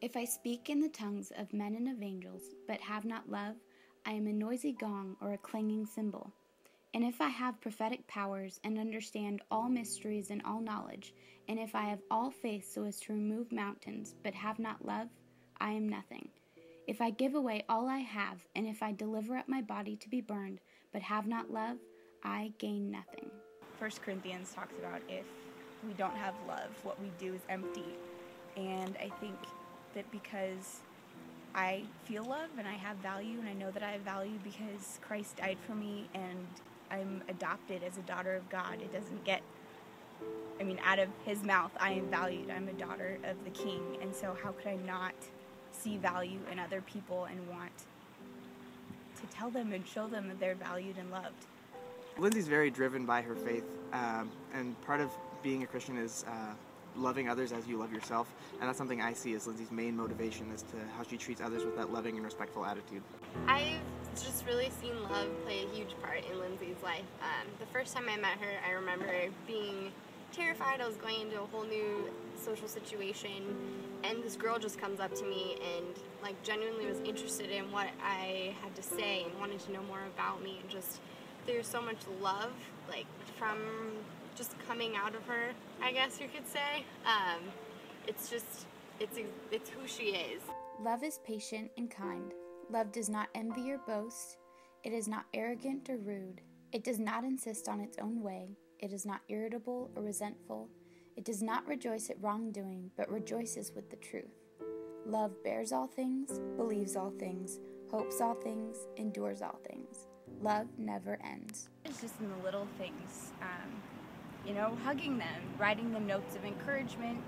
If I speak in the tongues of men and of angels, but have not love, I am a noisy gong or a clanging cymbal. And if I have prophetic powers and understand all mysteries and all knowledge, and if I have all faith so as to remove mountains, but have not love, I am nothing. If I give away all I have, and if I deliver up my body to be burned, but have not love, I gain nothing. 1 Corinthians talks about if we don't have love, what we do is empty. And I think that because I feel love and I have value, and I know that I have value because Christ died for me and I'm adopted as a daughter of God. It doesn't get, out of his mouth, I am valued. I'm a daughter of the King. And so how could I not see value in other people and want to tell them and show them that they're valued and loved? Lindsay's very driven by her faith, and part of being a Christian is loving others as you love yourself, and that's something I see as Lindsay's main motivation as to how she treats others with that loving and respectful attitude. I've just really seen love play a huge part in Lindsay's life. The first time I met her, I remember being terrified. I was going into a whole new social situation, and this girl just comes up to me and genuinely was interested in what I had to say and wanted to know more about me, and just there's so much love from just coming out of her, I guess you could say. It's who she is. Love is patient and kind. Love does not envy or boast. It is not arrogant or rude. It does not insist on its own way. It is not irritable or resentful. It does not rejoice at wrongdoing, but rejoices with the truth. Love bears all things, believes all things, hopes all things, endures all things. Love never ends. It's just in the little things, hugging them, writing them notes of encouragement,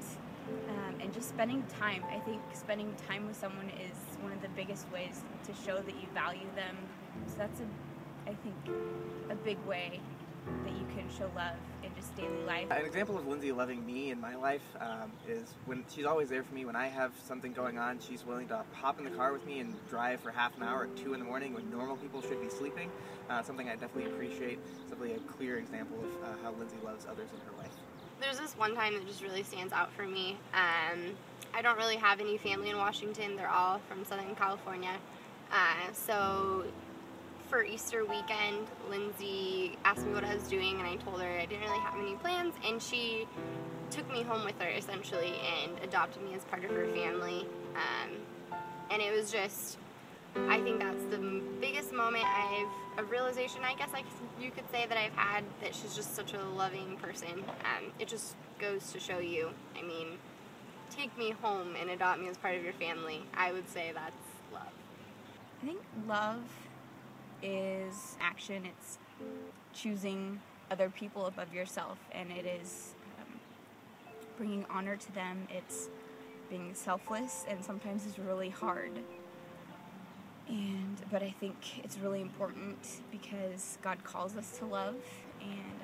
and just spending time. I think spending time with someone is one of the biggest ways to show that you value them. So that's, I think, a big way that you can show love in just daily life. An example of Lindsay loving me in my life is when she's always there for me. When I have something going on, she's willing to hop in the car with me and drive for half an hour at 2 in the morning when normal people should be sleeping. Something I definitely appreciate. It's definitely a clear example of how Lindsay loves others in her life. There's this one time that just really stands out for me. I don't really have any family in Washington. They're all from Southern California. So for Easter weekend, Lindsay asked me what I was doing, and I told her I didn't really have any plans, and she took me home with her essentially and adopted me as part of her family. And it was just, I think that's the biggest moment a realization, I guess you could say, that I've had, that she's just such a loving person. It just goes to show you, take me home and adopt me as part of your family. I would say that's love. I think love is action. It's choosing other people above yourself, and it is bringing honor to them. It's being selfless, and sometimes it's really hard. But I think it's really important because God calls us to love, and